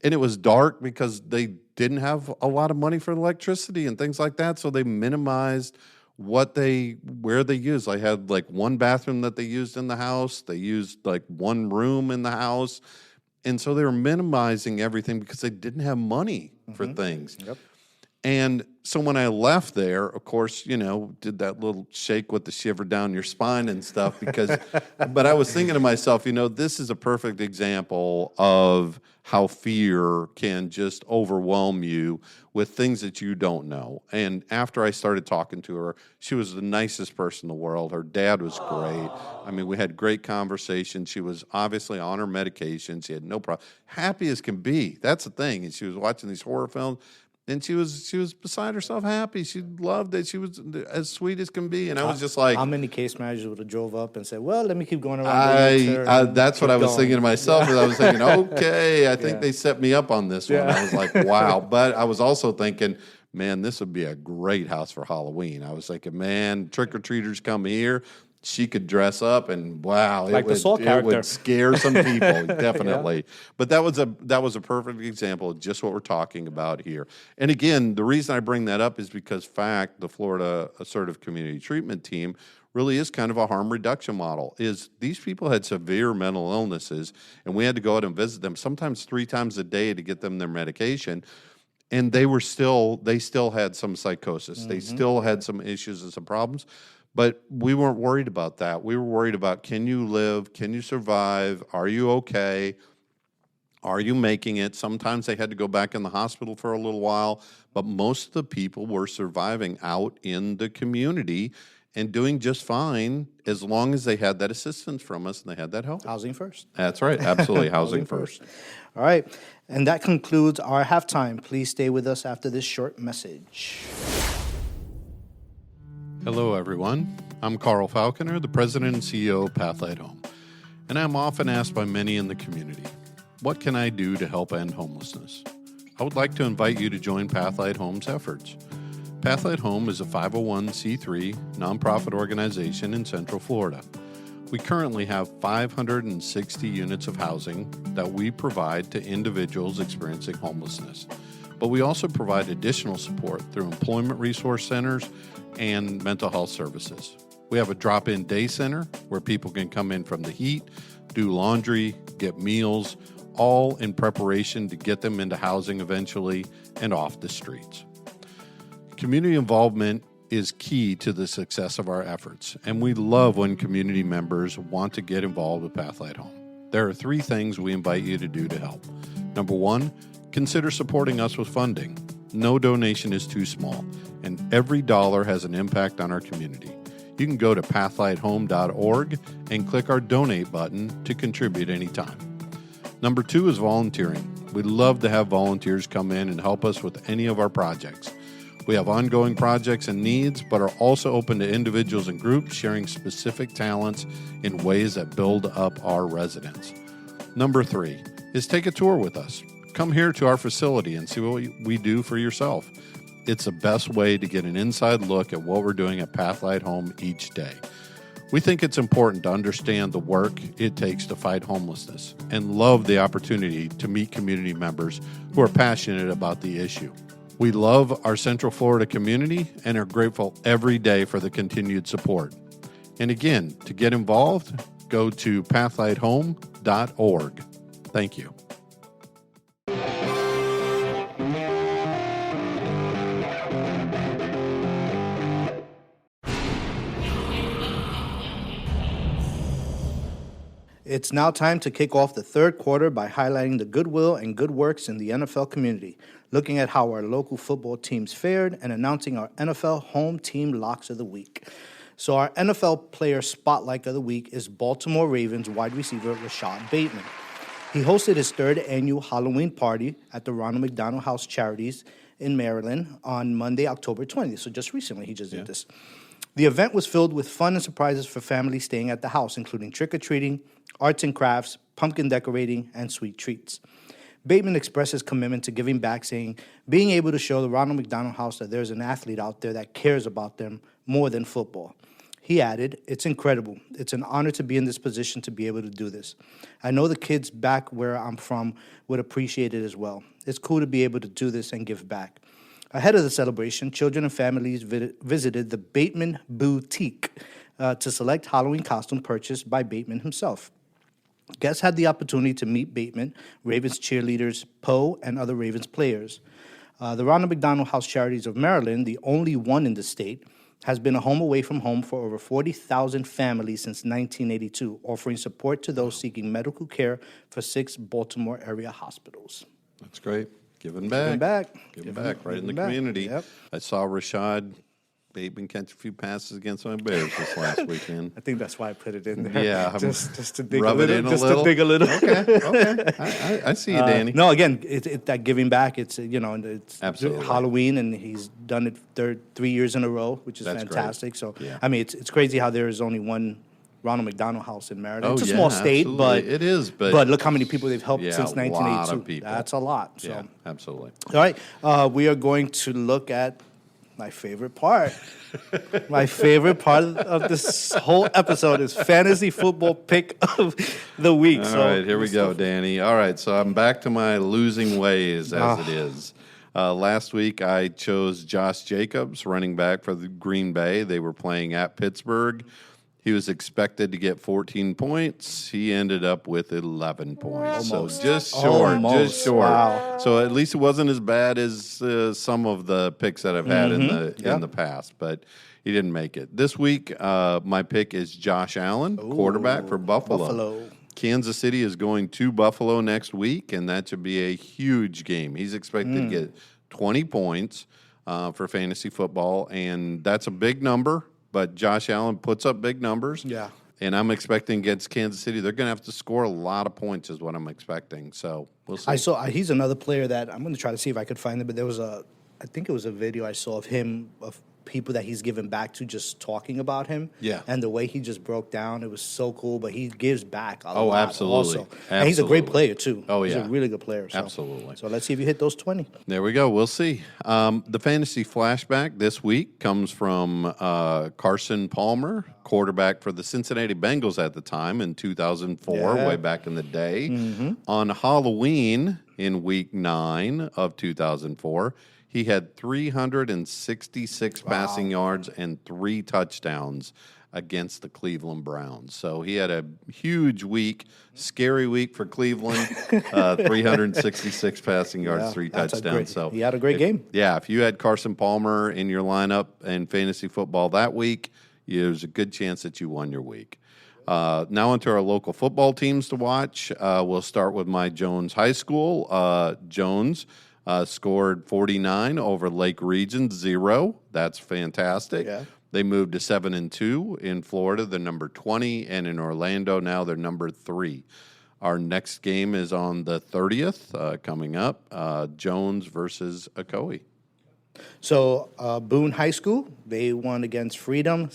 And it was dark because they didn't have a lot of money for electricity and things like that. So they minimized where they used. I had like one bathroom that they used in the house. They used like one room in the house. And so they were minimizing everything because they didn't have money for things. Yep. And so when I left there, of course, did that little shake with the shiver down your spine and stuff but I was thinking to myself, this is a perfect example of how fear can just overwhelm you with things that you don't know. And after I started talking to her, she was the nicest person in the world. Her dad was great. We had great conversations. She was obviously on her medication. She had no problem. Happy as can be. That's the thing. And she was watching these horror films. And she was beside herself happy. She loved it. She was as sweet as can be. And I was just like... How many case managers would have drove up and said, well, let me keep going around. That's what I was thinking to myself. I was thinking, okay, I think they set me up on this one. I was like, wow. But I was also thinking, man, this would be a great house for Halloween. I was thinking, man, trick-or-treaters come here. She could dress up, and wow, it would scare some people, definitely. Yeah. But that was a perfect example of just what we're talking about here. And again, the reason I bring that up is because FACT, the Florida Assertive Community Treatment Team, really is kind of a harm reduction model. Is these people had severe mental illnesses, and we had to go out and visit them sometimes 3 times a day to get them their medication. And they still had some psychosis. Mm-hmm. They still had some issues and some problems. But we weren't worried about that. We were worried about, can you live? Can you survive? Are you okay? Are you making it? Sometimes they had to go back in the hospital for a little while, but most of the people were surviving out in the community and doing just fine as long as they had that assistance from us and they had that help. Housing first. That's right. Absolutely. Housing first. All right. And that concludes our halftime. Please stay with us after this short message. Hello, everyone. I'm Carl Falconer, the president and CEO of Pathlight Home, and I'm often asked by many in the community, what can I do to help end homelessness? I would like to invite you to join Pathlight Home's efforts. Pathlight Home is a 501c3 nonprofit organization in Central Florida. We currently have 560 units of housing that we provide to individuals experiencing homelessness, but we also provide additional support through employment resource centers and mental health services. We have a drop-in day center where people can come in from the heat, do laundry, get meals, all in preparation to get them into housing eventually and off the streets. Community involvement is key to the success of our efforts, and we love when community members want to get involved with Pathlight Home. There are 3 things we invite you to do to help. Number 1, consider supporting us with funding. No donation is too small, and every dollar has an impact on our community. You can go to pathlighthome.org and click our donate button to contribute anytime. Number 2 is volunteering. We love to have volunteers come in and help us with any of our projects. We have ongoing projects and needs, but are also open to individuals and groups sharing specific talents in ways that build up our residents. Number 3 is take a tour with us. come here to our facility and see what we do for yourself. It's the best way to get an inside look at what we're doing at Pathlight Home each day. We think it's important to understand the work it takes to fight homelessness and love the opportunity to meet community members who are passionate about the issue. We love our Central Florida community and are grateful every day for the continued support. And again, to get involved, go to pathlighthome.org. Thank you. It's now time to kick off the third quarter by highlighting the goodwill and good works in the NFL community, looking at how our local football teams fared, and announcing our NFL home team locks of the week. So our NFL player spotlight of the week is Baltimore Ravens wide receiver Rashad Bateman. He hosted his third annual Halloween party at the Ronald McDonald House Charities in Maryland on Monday, October 20th. So just recently he just did this. The event was filled with fun and surprises for families staying at the house, including trick-or-treating, arts and crafts, pumpkin decorating, and sweet treats. Bateman expressed his commitment to giving back, saying, being able to show the Ronald McDonald House that there's an athlete out there that cares about them more than football. He added, it's incredible. It's an honor to be in this position to be able to do this. I know the kids back where I'm from would appreciate it as well. It's cool to be able to do this and give back. Ahead of the celebration, children and families visited the Bateman Boutique to select Halloween costume purchased by Bateman himself. Guests had the opportunity to meet Bateman, Ravens cheerleaders, Poe, and other Ravens players. The Ronald McDonald House Charities of Maryland, the only one in the state, has been a home away from home for over 40,000 families since 1982, offering support to those seeking medical care for 6 Baltimore area hospitals. That's great. Giving back. Giving back right in the community. Yep. I saw Rashad Bateman catch a few passes against my Bears this last weekend. I think that's why I put it in there. Yeah. just to dig rub a little. it in Just a little. to dig a little. Okay. I see you, Danny. No, again, it's that giving back. It's it's Absolutely. Halloween, and he's done it 3 years in a row, which is That's fantastic. great. So Yeah. I mean, it's crazy how there is only one Ronald McDonald House in Maryland. Oh, It's a yeah, small state, absolutely. but It is, but look how many people they've helped Yeah, since a lot 1982. of people. That's a lot. So. Yeah, absolutely. All right, we are going to look at my favorite part. My favorite part of this whole episode is fantasy football pick of the week. All right, here we go, Danny. All right, so I'm back to my losing ways as it is. Last week, I chose Josh Jacobs, running back for the Green Bay. They were playing at Pittsburgh. He was expected to get 14 points. He ended up with 11 points. Almost. So just short, Almost. Wow. So at least it wasn't as bad as some of the picks that I've had in the past, but he didn't make it. This week, my pick is Josh Allen, quarterback for Buffalo. Kansas City is going to Buffalo next week, and that should be a huge game. He's expected to get 20 points for fantasy football, and that's a big number. But Josh Allen puts up big numbers. Yeah. And I'm expecting against Kansas City, they're going to have to score a lot of points is what I'm expecting. So we'll see. He's another player that I'm going to try to see if I could find it, but there was I think it was a video I saw of him, of people that he's given back to, just talking about him. Yeah. And the way he just broke down, it was so cool, but he gives back a lot. Oh, absolutely. Also. And he's a great player, too. Oh, yeah. He's a really good player. So. Absolutely. So let's see if you hit those 20. There we go. We'll see. The fantasy flashback this week comes from Carson Palmer, quarterback for the Cincinnati Bengals at the time in 2004, way back in the day. Mm-hmm. On Halloween in week 9 of 2004, he had 366 passing yards and 3 touchdowns against the Cleveland Browns. So he had a huge week, scary week for Cleveland. 366 passing yards, 3 touchdowns. So he had a great game. Yeah, if you had Carson Palmer in your lineup in fantasy football that week, there's a good chance that you won your week. Now onto our local football teams to watch. We'll start with my Jones High School. Jones scored 49 over Lake Region 0. That's fantastic. Yeah. They moved to 7-2 in Florida. They're number 20, and in Orlando now they're number 3. Our next game is on the 30th coming up. Jones versus Ocoee. So Boone High School, they won against Freedom.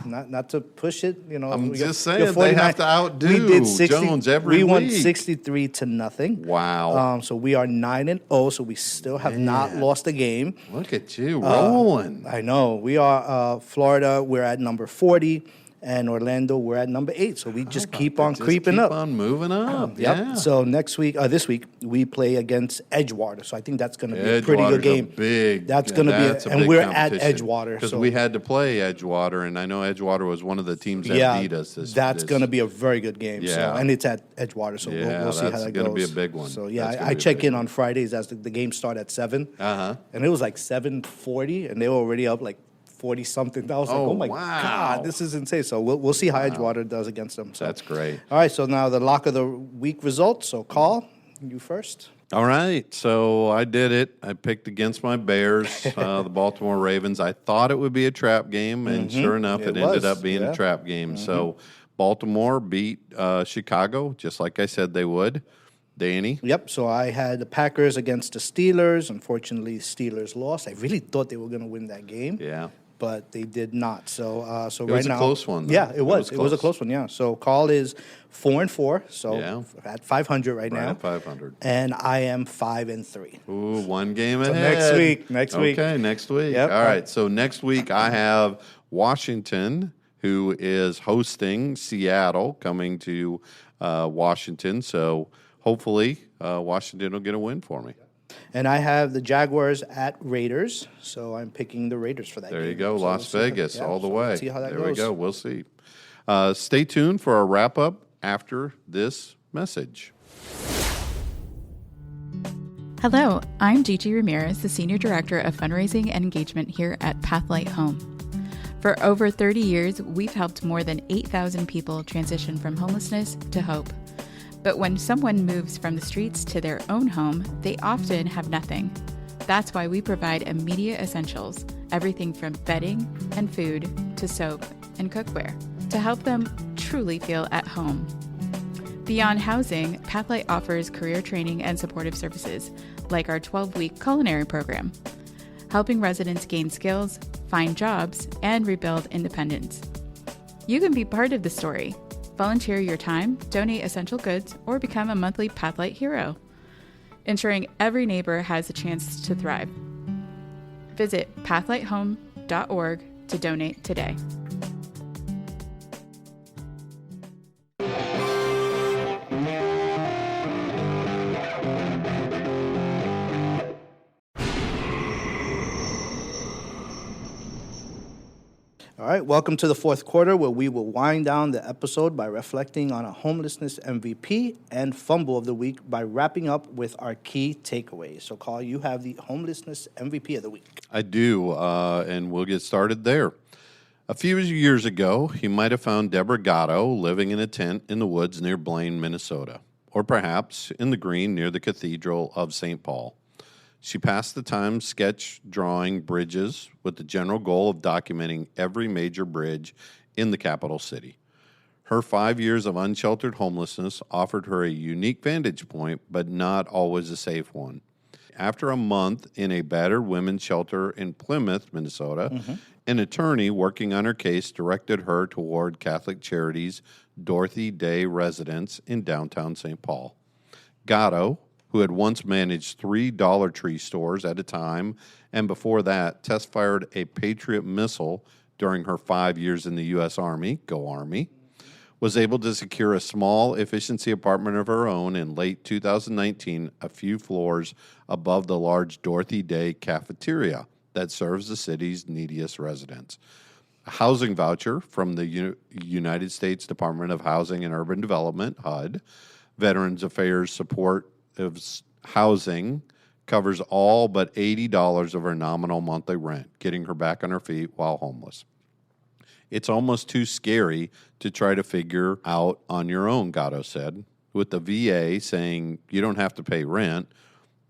Not to push it, I'm we just got saying 49. they have to outdo We did 60, Jones every We won week. 63-0. Wow. So we are 9-0. So we still have not lost a game. Look at you rolling. I know. We are Florida. We're at number 40. And Orlando, we're at number 8. So we just keep on creeping up. Keep on moving up. Yep. Yeah. So this week, we play against Edgewater. So I think that's going to be a pretty good game. That's going to be, and we're at Edgewater. Because we had to play Edgewater, and I know Edgewater was one of the teams that beat us. That's going to be a very good game. Yeah. So, and it's at Edgewater, so we'll see how that goes. That's going to be a big one. So I check in on Fridays as the games start at 7. And it was like 7:40, and they were already up like 40-something. I was like, oh my God, this is insane. So we'll see how Edgewater does against them. So. That's great. All right, so now the lock of the week results. So, Carl, you first. All right, so I did it. I picked against my Bears, the Baltimore Ravens. I thought it would be a trap game, and sure enough, it ended up being a trap game. So Baltimore beat Chicago, just like I said they would. Danny? Yep, so I had the Packers against the Steelers. Unfortunately, Steelers lost. I really thought they were going to win that game. Yeah. But they did not. So right now, it was a close one. Though. Yeah, it was. It was a close one. Yeah. So Carl is 4-4. So at 500 right now. At 500. And I am 5-3. Ooh, one game so ahead. Next week. Okay, next week. Yep. All right. So next week I have Washington, who is hosting Seattle, coming to Washington. So hopefully Washington will get a win for me. And I have the Jaguars at Raiders, so I'm picking the Raiders for that game. There you go, so Las Vegas, all the way. Let's see how that there goes. We go, we'll see. Stay tuned for our wrap-up after this message. Hello, I'm Gigi Ramirez, the Senior Director of Fundraising and Engagement here at Pathlight Home. For over 30 years, we've helped more than 8,000 people transition from homelessness to hope. But when someone moves from the streets to their own home, they often have nothing. That's why we provide immediate essentials, everything from bedding and food to soap and cookware, to help them truly feel at home. Beyond housing, Pathlight offers career training and supportive services, like our 12-week culinary program, helping residents gain skills, find jobs, and rebuild independence. You can be part of the story. Volunteer your time, donate essential goods, or become a monthly Pathlight hero, ensuring every neighbor has a chance to thrive. Visit pathlighthome.org to donate today. All right, welcome to the fourth quarter, where we will wind down the episode by reflecting on a homelessness MVP and fumble of the week by wrapping up with our key takeaways. So, Carl, you have the homelessness MVP of the week. I do, and we'll get started there. A few years ago, you might have found Deborah Gatto living in a tent in the woods near Blaine, Minnesota, or perhaps in the green near the Cathedral of St. Paul. She passed the time sketch drawing bridges with the general goal of documenting every major bridge in the capital city. Her 5 years of unsheltered homelessness offered her a unique vantage point, but not always a safe one. After a month in a battered women's shelter in Plymouth, Minnesota, an attorney working on her case directed her toward Catholic Charities' Dorothy Day residence in downtown St. Paul. Gatto, who had once managed 3 Dollar Tree stores at a time, and before that test-fired a Patriot missile during her 5 years in the U.S. Army, go Army, was able to secure a small efficiency apartment of her own in late 2019, a few floors above the large Dorothy Day cafeteria that serves the city's neediest residents. A housing voucher from the United States Department of Housing and Urban Development, HUD, Veterans Affairs Support of Housing, covers all but $80 of her nominal monthly rent, getting her back on her feet while homeless. It's almost too scary to try to figure out on your own, Gatto said. With the VA saying you don't have to pay rent,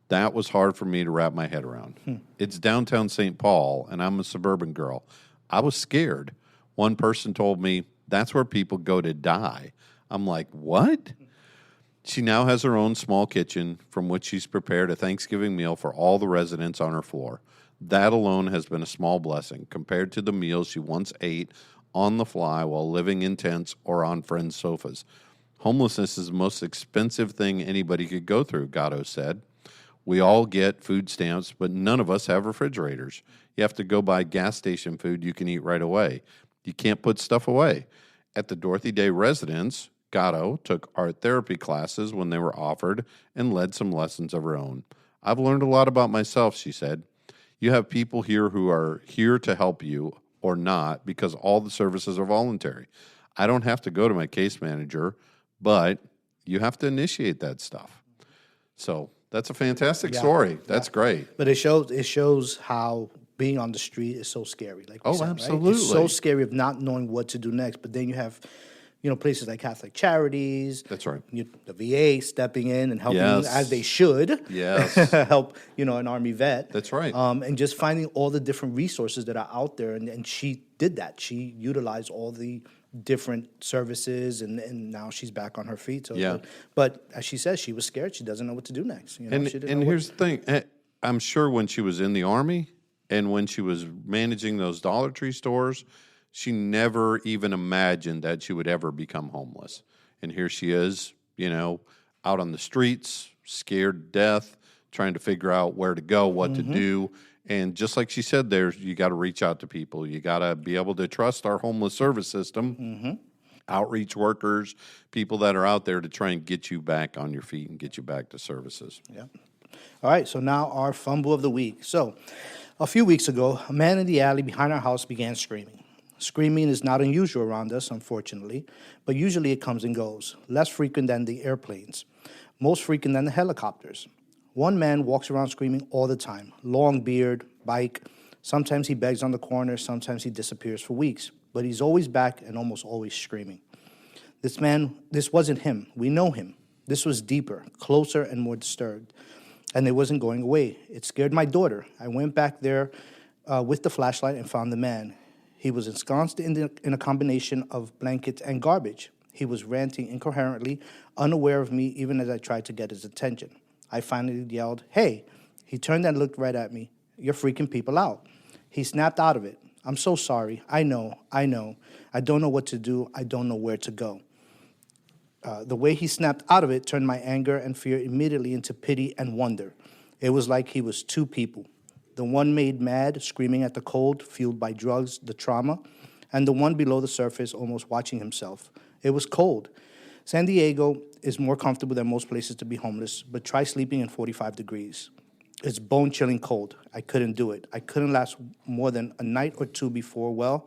that was hard for me to wrap my head around. It's downtown St. Paul, and I'm a suburban girl. I was scared. One person told me, that's where people go to die. I'm like, what? She now has her own small kitchen from which she's prepared a Thanksgiving meal for all the residents on her floor. That alone has been a small blessing compared to the meals she once ate on the fly while living in tents or on friends' sofas. Homelessness is the most expensive thing anybody could go through, Gatto said. We all get food stamps, but none of us have refrigerators. You have to go buy gas station food you can eat right away. You can't put stuff away. At the Dorothy Day residence, Gatto took art therapy classes when they were offered and led some lessons of her own. I've learned a lot about myself, she said. You have people here who are here to help you or not because all the services are voluntary. I don't have to go to my case manager, but you have to initiate that stuff. So that's a fantastic story. That's great. But it shows how being on the street is so scary. Like we said, absolutely. Right? It's so scary of not knowing what to do next. But then you have, places like Catholic Charities. That's right. The VA stepping in and helping Yes. as they should. Yes. Help, an Army vet. That's right. And just finding all the different resources that are out there. And she did that. She utilized all the different services, and now she's back on her feet. So, Yeah. But as she says, she was scared. She doesn't know what to do next. And here's the thing. I'm sure when she was in the Army and when she was managing those Dollar Tree stores, she never even imagined that she would ever become homeless. And here she is, out on the streets, scared to death, trying to figure out where to go, what to do. And just like she said there, you got to reach out to people. You got to be able to trust our homeless service system, outreach workers, people that are out there to try and get you back on your feet and get you back to services. Yeah. All right, so now our fumble of the week. So a few weeks ago, a man in the alley behind our house began screaming. Screaming is not unusual around us, unfortunately, but usually it comes and goes, less frequent than the airplanes, most frequent than the helicopters. One man walks around screaming all the time, long beard, bike. Sometimes he begs on the corner, sometimes he disappears for weeks, but he's always back and almost always screaming. This wasn't him. We know him. This was deeper, closer, and more disturbed, and it wasn't going away. It scared my daughter. I went back there with the flashlight and found the man. He was ensconced in a combination of blankets and garbage. He was ranting incoherently, unaware of me, even as I tried to get his attention. I finally yelled, "Hey!" He turned and looked right at me. "You're freaking people out." He snapped out of it. "I'm so sorry. I know. I don't know what to do. I don't know where to go." The way he snapped out of it turned my anger and fear immediately into pity and wonder. It was like he was two people. The one made mad, screaming at the cold, fueled by drugs, the trauma, and the one below the surface, almost watching himself. It was cold. San Diego is more comfortable than most places to be homeless, but try sleeping in 45 degrees. It's bone-chilling cold. I couldn't do it. I couldn't last more than a night or two before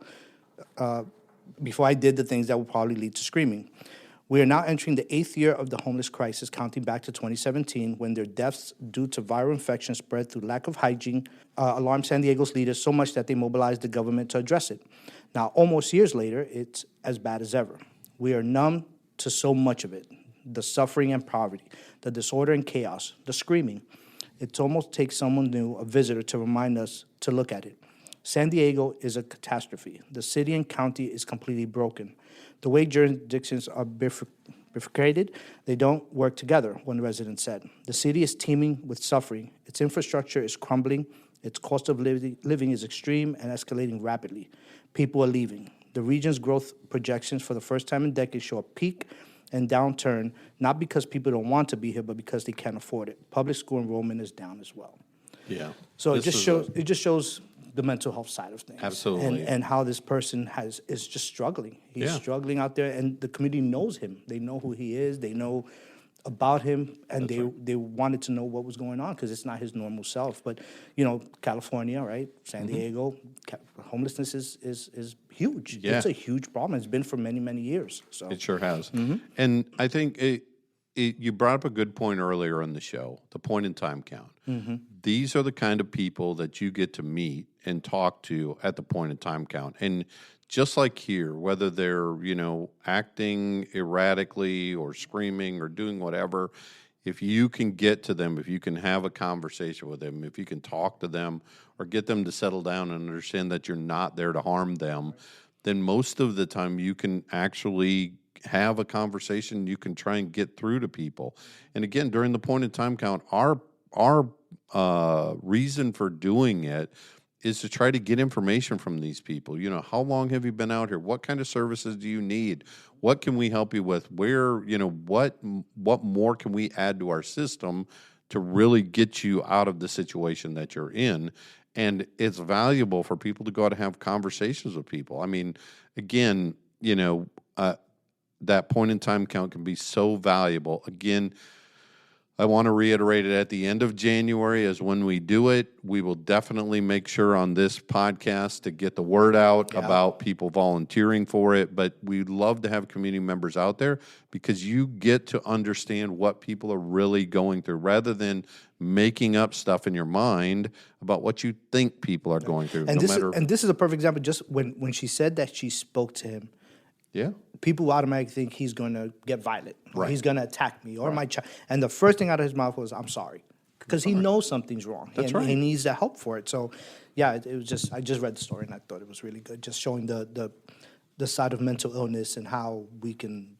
I did the things that would probably lead to screaming. We are now entering the 8th year of the homeless crisis, counting back to 2017, when their deaths due to viral infection spread through lack of hygiene alarmed San Diego's leaders so much that they mobilized the government to address it. Now, almost years later, it's as bad as ever. We are numb to so much of it, the suffering and poverty, the disorder and chaos, the screaming. It almost takes someone new, a visitor, to remind us to look at it. San Diego is a catastrophe. The city and county is completely broken. The way jurisdictions are bifurcated, they don't work together, one resident said. The city is teeming with suffering. Its infrastructure is crumbling. Its cost of living is extreme and escalating rapidly. People are leaving. The region's growth projections for the first time in decades show a peak and downturn, not because people don't want to be here, but because they can't afford it. Public school enrollment is down as well. Yeah. So it just shows the mental health side of things. Absolutely. And how this person is just struggling. He's struggling out there, and the community knows him. They know who he is. They know about him, and they wanted to know what was going on because it's not his normal self. But, California, right, San Diego, homelessness is huge. Yeah. It's a huge problem. It's been for many, many years. So It sure has. And I think you brought up a good point earlier in the show, the point in time count. These are the kind of people that you get to meet and talk to at the point in time count. And just like here, whether they're, acting erratically or screaming or doing whatever, if you can get to them, if you can have a conversation with them, if you can talk to them or get them to settle down and understand that you're not there to harm them, then most of the time you can actually have a conversation, you can try and get through to people. And again, during the point in time count, our reason for doing it is to try to get information from these people. You know, how long have you been out here? What kind of services do you need? What can we help you with? Where, you know, what more can we add to our system to really get you out of the situation that you're in? And it's valuable for people to go out and have conversations with people. I mean, again, you know, that point in time count can be so valuable. Again, I want to reiterate it, at the end of January is when we do it. We will definitely make sure on this podcast to get the word out about people volunteering for it. But we'd love to have community members out there because you get to understand what people are really going through rather than making up stuff in your mind about what you think people are going through. And, this is a perfect example. Just when she said that she spoke to him, people automatically think he's going to get violent, or he's going to attack me, or my child. And the first thing out of his mouth was, "I'm sorry," because he knows something's wrong. He needs the help for it. So, yeah, it was just, I just read the story and I thought it was really good, just showing the side of mental illness and how we can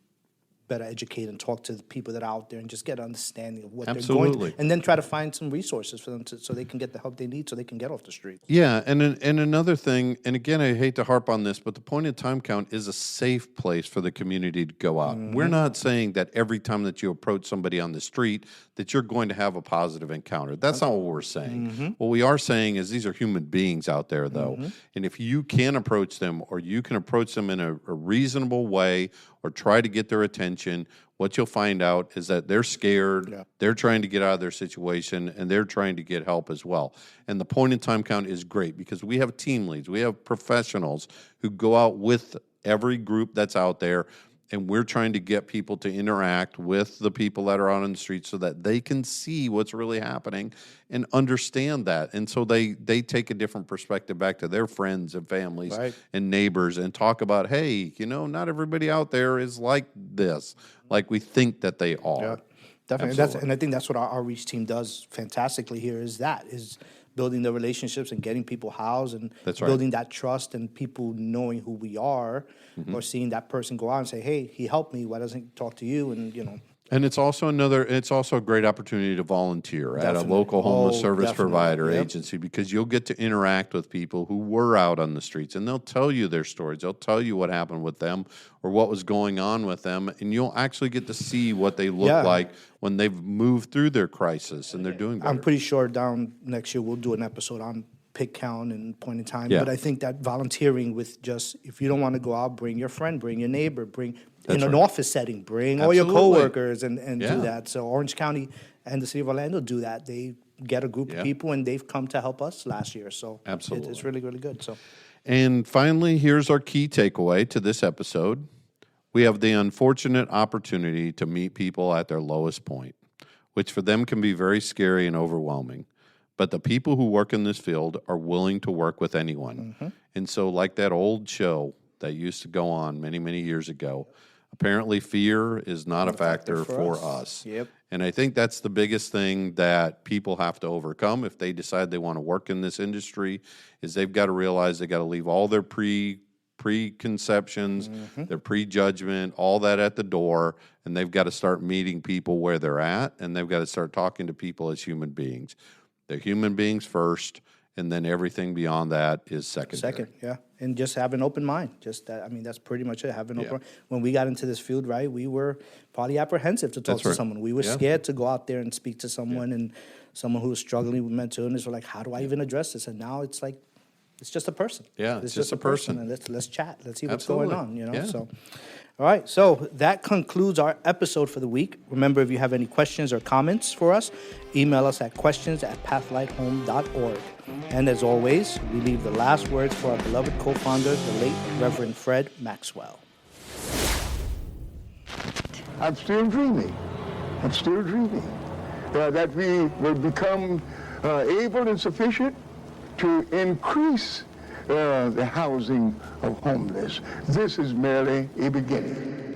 better educate and talk to the people that are out there and just get an understanding of what they're going through, and then try to find some resources for them so they can get the help they need so they can get off the street. Yeah, and another thing, and again, I hate to harp on this, but the point in time count is a safe place for the community to go out. We're not saying that every time that you approach somebody on the street that you're going to have a positive encounter. That's not what we're saying. What we are saying is these are human beings out there, though, and if you can approach them, or you can approach them in a reasonable way, or try to get their attention, what you'll find out is that they're scared, they're trying to get out of their situation, and they're trying to get help as well. And the point in time count is great because we have team leads, we have professionals who go out with every group that's out there, and we're trying to get people to interact with the people that are out on the street so that they can see what's really happening and understand that. And so they take a different perspective back to their friends and families and neighbors and talk about, hey, you know, not everybody out there is like this, like we think that they are. Yeah, definitely. And I think that's what our outreach team does fantastically here is building the relationships and getting people housed and building that trust and people knowing who we are, or seeing that person go out and say, hey, he helped me, why doesn't he talk to you? And, you know. And it's also a great opportunity to volunteer at a local homeless service provider agency, because you'll get to interact with people who were out on the streets, and they'll tell you their stories. They'll tell you what happened with them or what was going on with them, and you'll actually get to see what they look like when they've moved through their crisis and they're doing better. I'm pretty sure down next year we'll do an episode on pick count and point in time. But I think that volunteering with just, if you don't want to go out, bring your friend, bring your neighbor, an office setting, bring all your coworkers and do that. So Orange County and the city of Orlando do that. They get a group of people, and they've come to help us last year. So it's really, really good. So, and finally, here's our key takeaway to this episode. We have the unfortunate opportunity to meet people at their lowest point, which for them can be very scary and overwhelming. But the people who work in this field are willing to work with anyone. And so, like that old show that used to go on many, many years ago, apparently fear is not a factor for us. And I think that's the biggest thing that people have to overcome if they decide they want to work in this industry, is they've got to realize they got to leave all their preconceptions, their prejudgment, all that at the door, and they've got to start meeting people where they're at, and they've got to start talking to people as human beings. They're human beings first, and then everything beyond that is secondary. And just have an open mind. Just that, I mean, that's pretty much it. Have an open mind. When we got into this field, we were probably apprehensive to talk to someone. We were scared to go out there and speak to someone, and someone who was struggling with mental illness. We're like, how do I even address this? And now it's like, it's just a person. It's just a person. And let's chat. Let's see what's going on, you know? So, all right. So that concludes our episode for the week. Remember, if you have any questions or comments for us, email us at questions@pathlighthome.org. And as always, we leave the last words for our beloved co-founder, the late Reverend Fred Maxwell. I'm still dreaming. That we will become able and sufficient to increase the housing of homeless. This is merely a beginning.